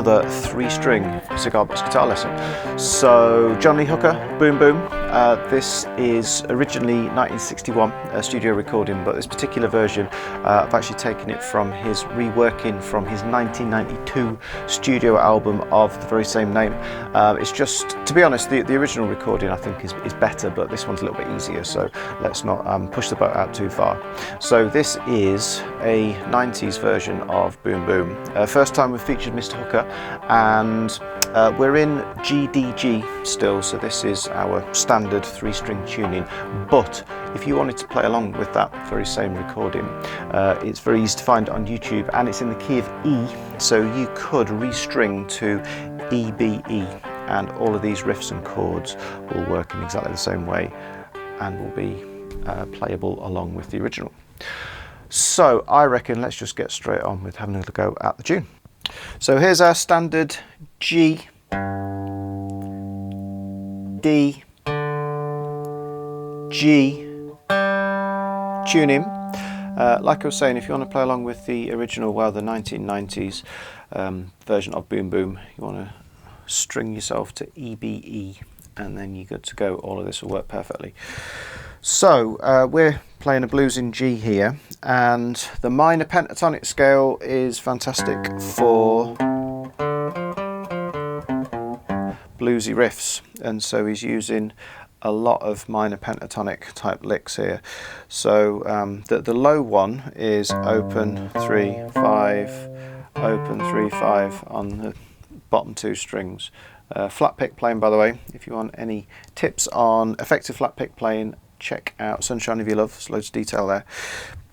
another 3-string cigar box guitar lesson. So John Lee Hooker, Boom Boom. This is originally 1961 studio recording, but this particular version I've actually taken it from his reworking from his 1992 studio album of the very same name. It's just, to be honest, the original recording I think is better, but this one's a little bit easier, so let's not push the boat out too far. So this is a 90s version of Boom Boom. First time we've featured Mr. Hooker, and we're in GDG still, so this is our standard 3-string tuning. But if you wanted to play along with that very same recording, it's very easy to find on YouTube, and it's in the key of E, so you could restring to EBE, and all of these riffs and chords will work in exactly the same way and will be playable along with the original. So I reckon let's just get straight on with having a go at the tune. So here's our standard G, D, G tuning. Like I was saying, if you want to play along with the original, well, the 1990s version of Boom Boom, you want to string yourself to EBE, and then you're good to go. All of this will work perfectly. So we're playing a blues in G here, and the minor pentatonic scale is fantastic for bluesy riffs, and so he's using a lot of minor pentatonic type licks here. So the low one is open 3 5, open 3 5 on the bottom 2 strings. Flat pick playing, by the way, if you want any tips on effective flat pick playing, check out Sunshine of Your Love. There's loads of detail there.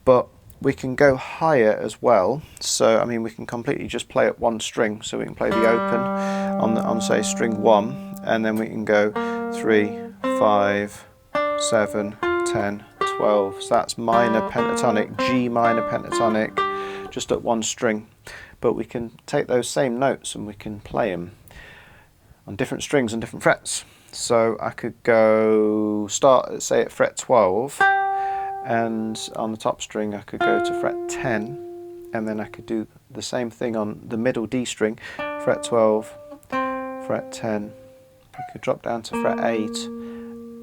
But we can go higher as well. So I mean, we can completely just play at one string. So we can play the open on say string 1, and then we can go 3 5 7 10 12. So that's minor pentatonic, G minor pentatonic, just at one string. But we can take those same notes and we can play them on different strings and different frets. So I could go start, say, at fret 12, and on the top string I could go to fret 10, and then I could do the same thing on the middle D string, fret 12, fret 10. I could drop down to fret 8,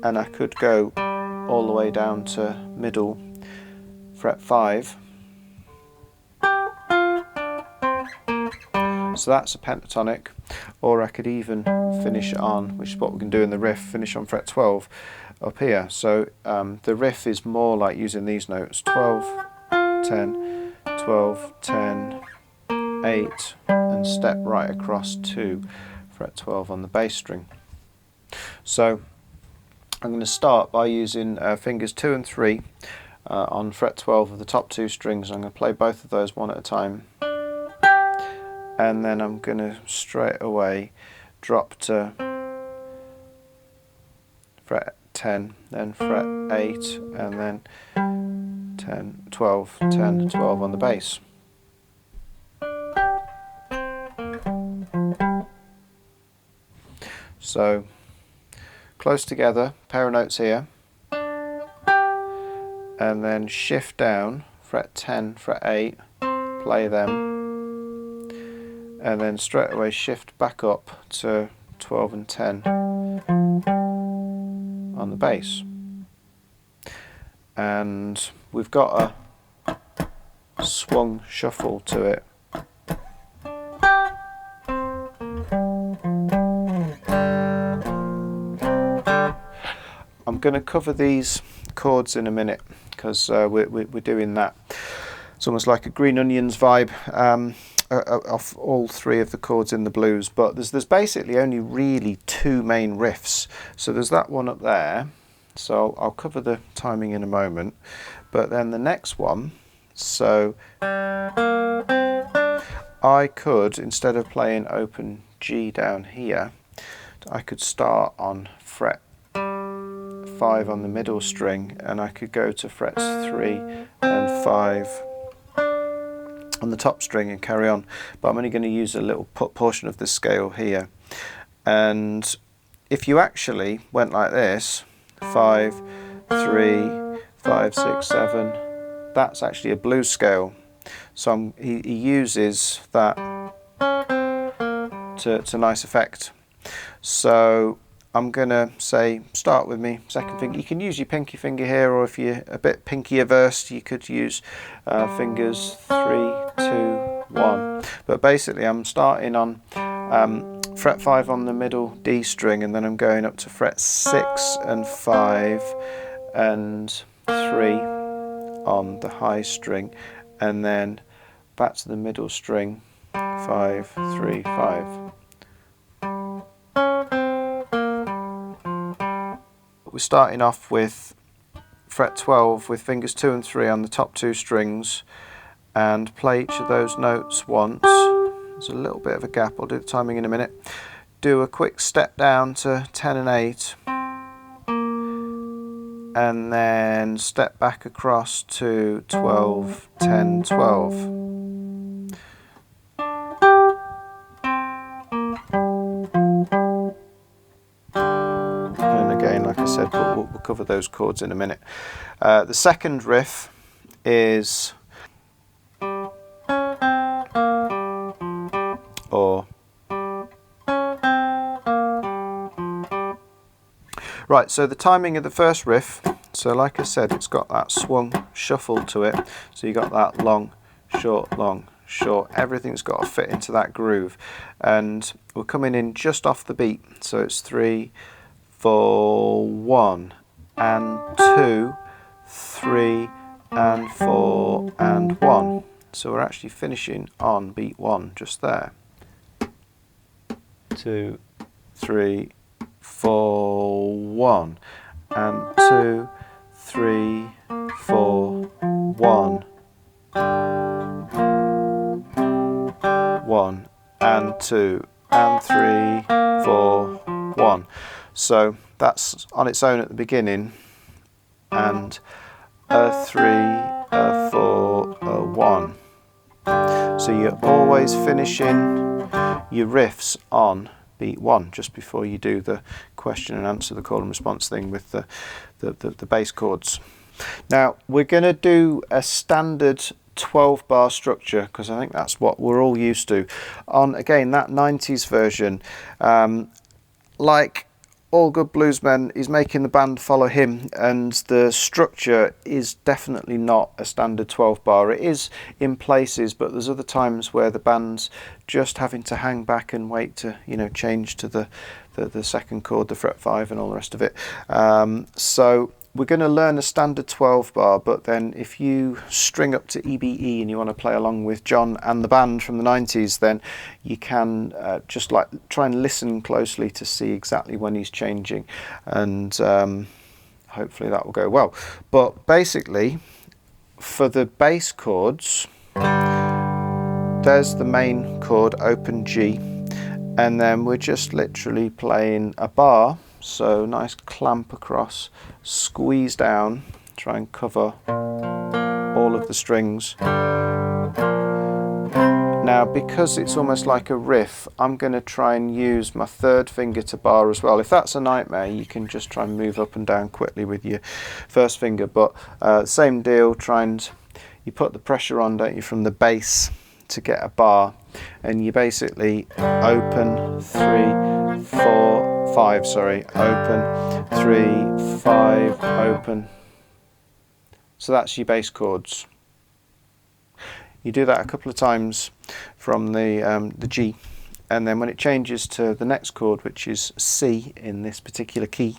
and I could go all the way down to middle fret 5. So that's a pentatonic, or I could even finish it on, which is what we can do in the riff, finish on fret 12 up here. So the riff is more like using these notes, 12, 10, 12, 10, 8, and step right across to fret 12 on the bass string. So I'm going to start by using fingers 2 and 3 on fret 12 of the top 2 strings. I'm going to play both of those one at a time, and then I'm going to straight away drop to fret 10, then fret 8, and then 10, 12, 10, 12 on the bass. So close together, pair of notes here, and then shift down, fret 10, fret 8, play them, and then straight away shift back up to 12 and 10 on the bass. And we've got a swung shuffle to it. I'm going to cover these chords in a minute, because we're doing that. It's almost like a Green Onions vibe of all 3 of the chords in the blues, but there's basically only really 2 main riffs. So there's that one up there, so I'll cover the timing in a moment, but then the next one, so I could, instead of playing open G down here, I could start on fret 5 on the middle string, and I could go to frets 3 and 5 on the top string and carry on. But I'm only going to use a little portion of the scale here. And if you actually went like this, 5, 3, 5, 6, 7, that's actually a blues scale. So he uses that to nice effect. So I'm going to say start with me second finger. You can use your pinky finger here, or if you're a bit pinky averse you could use fingers 3, 2, 1. But basically I'm starting on fret 5 on the middle D string, and then I'm going up to fret 6 and 5 and 3 on the high string, and then back to the middle string, 5, 3, 5. We're starting off with fret 12 with fingers 2 and 3 on the top 2 strings, and play each of those notes once. There's a little bit of a gap, I'll do the timing in a minute. Do a quick step down to 10 and 8, and then step back across to 12, 10, 12. And again, like I said, we'll cover those chords in a minute. The second riff is or. Right, so the timing of the first riff, so like I said, it's got that swung shuffle to it, so you got that long, short, everything's got to fit into that groove, and we're coming in just off the beat, so it's 3, 4, 1 and 2, 3 and 4 and 1, so we're actually finishing on beat 1 just there. 2, 3, 4, 1 and 2, 3, 4, 1, 1 and 2 and 3, 4, 1. So that's on its own at the beginning, and a 3, a 4, a 1. So you're always finishing your riffs on beat 1 just before you do the question and answer, the call and response thing with the bass chords. Now we're going to do a standard 12 bar structure, because I think that's what we're all used to on, again, that 90s version. Like all good bluesmen, he's making the band follow him, and the structure is definitely not a standard 12 bar. It is in places, but there's other times where the band's just having to hang back and wait to, you know, change to the second chord, the fret 5 and all the rest of it. So we're going to learn a standard 12 bar, but then if you string up to EBE and you want to play along with John and the band from the 90s, then you can just like try and listen closely to see exactly when he's changing, and hopefully that will go well. But basically, for the bass chords, there's the main chord, open G, and then we're just literally playing a bar. So nice clamp across, squeeze down, try and cover all of the strings. Now because it's almost like a riff, I'm going to try and use my third finger to bar as well. If that's a nightmare, you can just try and move up and down quickly with your first finger, but same deal, you put the pressure on, don't you, from the bass to get a bar, and you basically open 3, 4, 5, sorry, open 3, 5, open. So that's your bass chords. You do that a couple of times from the G, and then when it changes to the next chord, which is C in this particular key,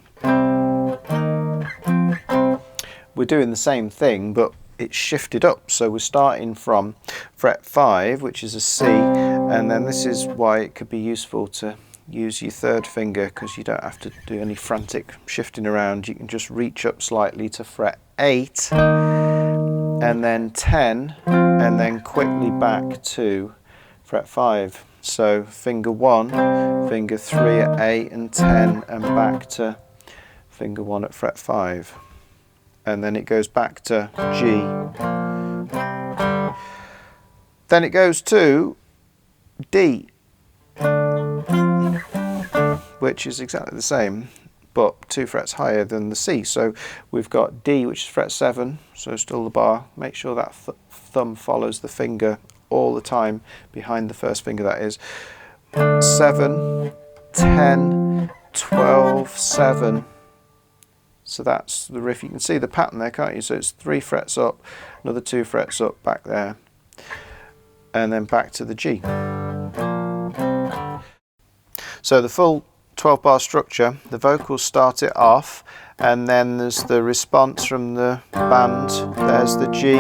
we're doing the same thing, but it's shifted up. So we're starting from fret 5, which is a C, and then this is why it could be useful to use your third finger, because you don't have to do any frantic shifting around. You can just reach up slightly to fret 8 and then 10, and then quickly back to fret 5. So finger 1, finger 3 at 8 and 10, and back to finger 1 at fret 5. And then it goes back to G. Then it goes to D, which is exactly the same, but 2 frets higher than the C. So we've got D, which is fret 7, so still the bar. Make sure that thumb follows the finger all the time, behind the first finger that is. 7, 10, 12, 7. So that's the riff. You can see the pattern there, can't you? So it's 3 frets up, another 2 frets up back there, and then back to the G. So the full 12-bar structure, the vocals start it off, and then there's the response from the band. There's the G.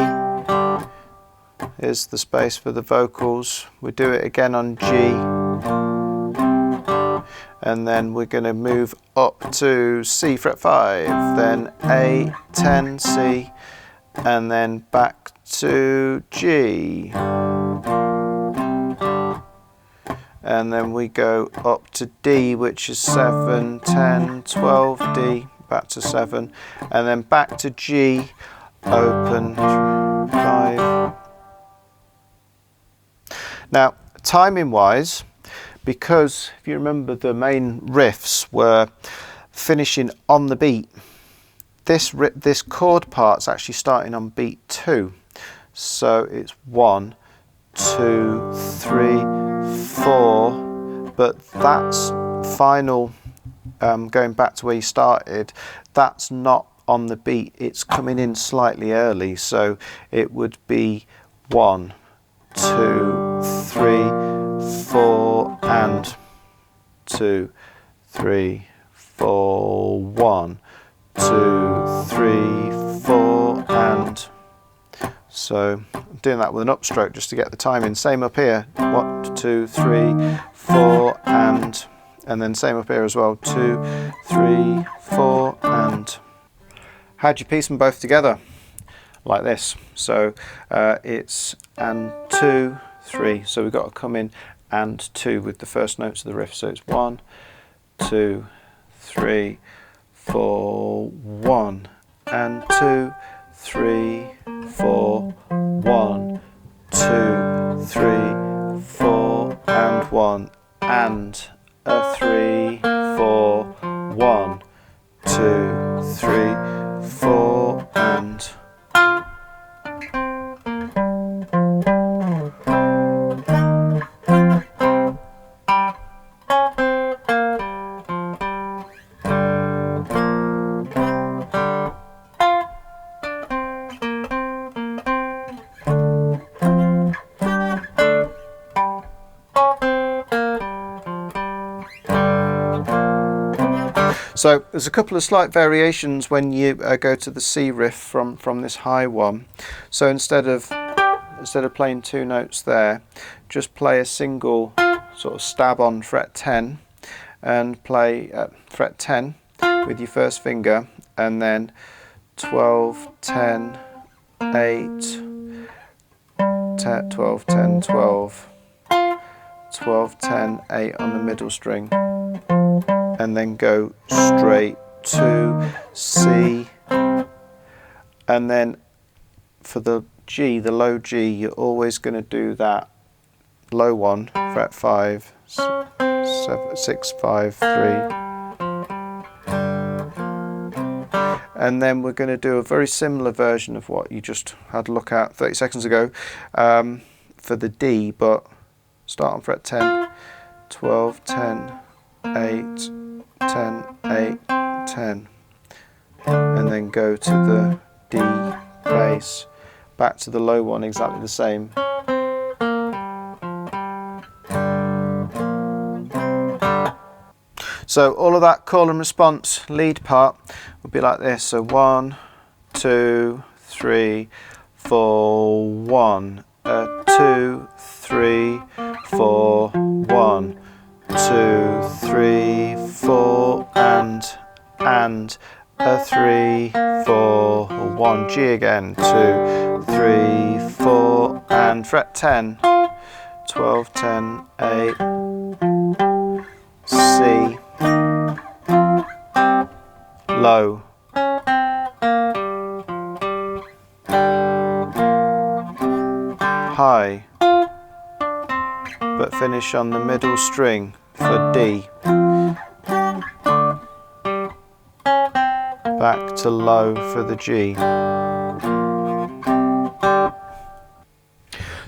Here's the space for the vocals. We do it again on G. And then we're going to move up to C fret 5, then A, 10, C, and then back to G. And then we go up to D, which is 7, 10, 12, D, back to 7, and then back to G, open 5. Now, timing wise, because if you remember the main riffs were finishing on the beat, this chord part's actually starting on beat 2. So it's 1, 2, 3, 4, but that's final, going back to where you started, that's not on the beat, it's coming in slightly early, so it would be 1, 2, 3, 4, and 2, 3, 4, 1, 2, 3, 4, and so I'm doing that with an upstroke just to get the timing. Same up here, 1, 2, 3, 4, and then same up here as well, 2, 3, 4, and. How do you piece them both together? Like this. So it's and 2, 3. So we've got to come in and 2 with the first notes of the riff. So it's 1, 2, 3, 4, 1, and 2, 3, 4, 1, 2, 3, 4, and 1, and a 3, 4, 1, 2, 3, 4, and. So there's a couple of slight variations when you go to the C riff from this high one. So instead of playing 2 notes there, just play a single sort of stab on fret 10 and play fret 10 with your first finger, and then 12, 10, 8, 10, 12, 10, 12, 12, 10, 8 on the middle string, and then go straight to C, and then for the G, the low G, you're always going to do that low one, fret 5, 6, 5, 3, and then we're going to do a very similar version of what you just had a look at 30 seconds ago for the D, but start on fret 10, 12, 10, 8, 10, 8, 10, and then go to the D bass, back to the low one, exactly the same. So all of that call and response lead part would be like this. So 1, 2, 3, 4, 1, 2, 3, 4, 1, 2, 3, 4, and a 3, 4, 1, G again, 2, 3, 4, and fret 10, 12, 10, 8, C, low, high, but finish on the middle string for D, back to low for the G.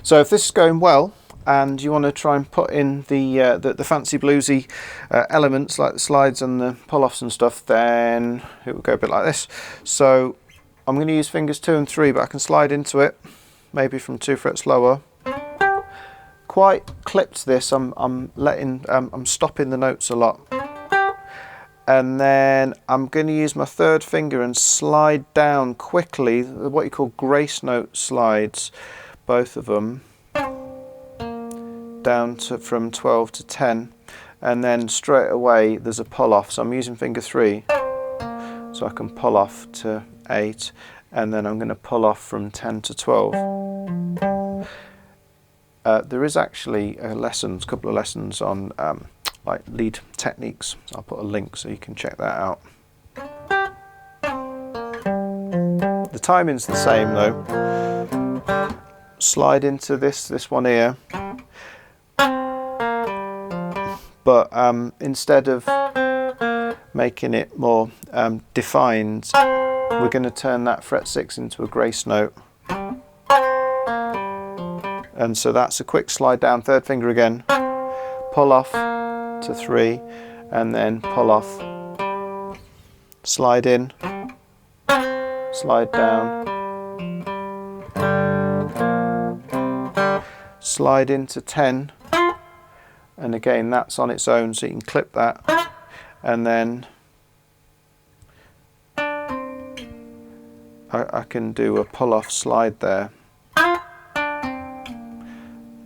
So if this is going well, and you want to try and put in the fancy bluesy elements like the slides and the pull-offs and stuff, then it will go a bit like this. So I'm going to use fingers 2 and 3, but I can slide into it maybe from 2 frets lower. Quite clipped this. I'm stopping the notes a lot. And then I'm going to use my 3rd finger and slide down quickly, what you call grace note slides, both of them, down to from 12 to 10, and then straight away there's a pull off. So I'm using finger 3, so I can pull off to 8, and then I'm going to pull off from 10 to 12. There is actually a couple of lessons on like lead techniques. So I'll put a link so you can check that out. The timing's the same though. Slide into this one here, but instead of making it more defined, we're going to turn that fret 6 into a grace note. And so that's a quick slide down, 3rd finger again, pull off to 3, and then pull off, slide in, slide down, slide into 10, and again that's on its own, so you can clip that, and then I can do a pull off slide there.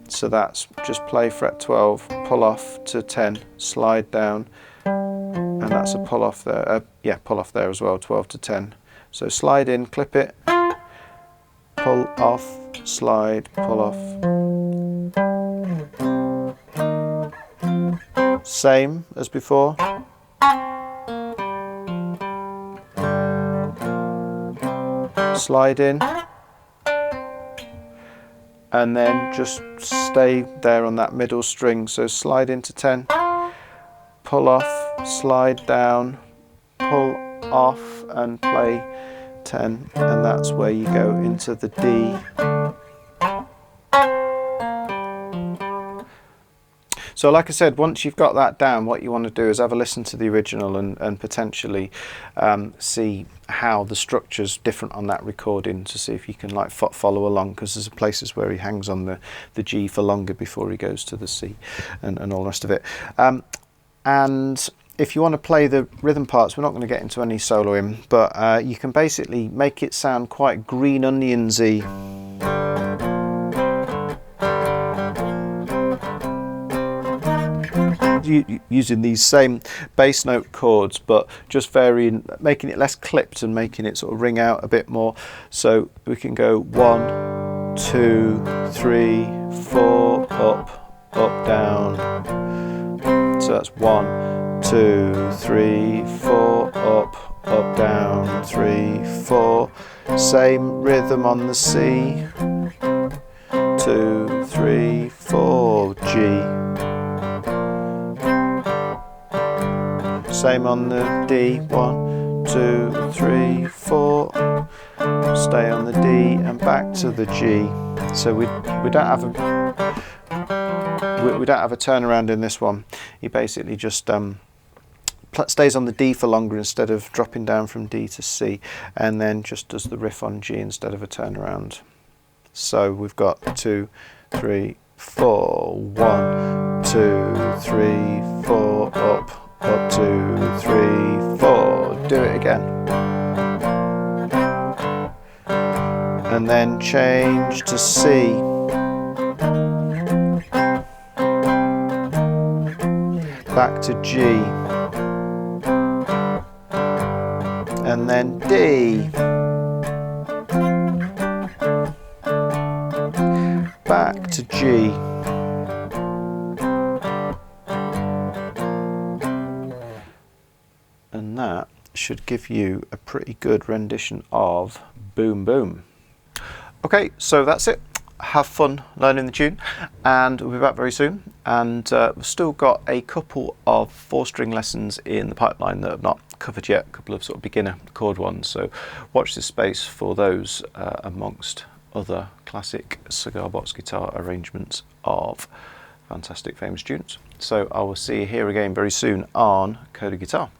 So that's just play fret 12, pull off to 10, slide down, and that's a pull off there. Pull off there as well, 12 to 10. So slide in, clip it, pull off, slide, pull off. Same as before. Slide in. And then just stay there on that middle string. So slide into 10, pull off, slide down, pull off and play 10, and that's where you go into the D. So like I said, once you've got that down, what you want to do is have a listen to the original and potentially see how the structure's different on that recording, to see if you can like follow along, because there's places where he hangs on the G for longer before he goes to the C and all the rest of it. And if you want to play the rhythm parts, we're not going to get into any soloing, but you can basically make it sound quite green onionsy. Using these same bass note chords, but just varying, making it less clipped and making it sort of ring out a bit more. So we can go 1, 2, 3, 4, up, down. So that's 1, 2, 3, 4, up, down, 3, 4. Same rhythm on the C. 2, 3, 4, G. Same on the D, 1, 2, 3, 4. Stay on the D and back to the G. So we don't have a turnaround in this one. He basically just stays on the D for longer instead of dropping down from D to C, and then just does the riff on G instead of a turnaround. So we've got 2, 3, 4. 1, 2, 3, 4, up, 2, 3, 4. Do it again. And then change to C. Back to G. And then D. Back to G. And that should give you a pretty good rendition of Boom Boom. Okay, so that's it. Have fun learning the tune, and we'll be back very soon. And we've still got a couple of 4-string lessons in the pipeline that I've not covered yet, a couple of sort of beginner chord ones. So watch this space for those amongst other classic cigar box guitar arrangements of fantastic famous tunes. So I will see you here again very soon on Coda Guitar.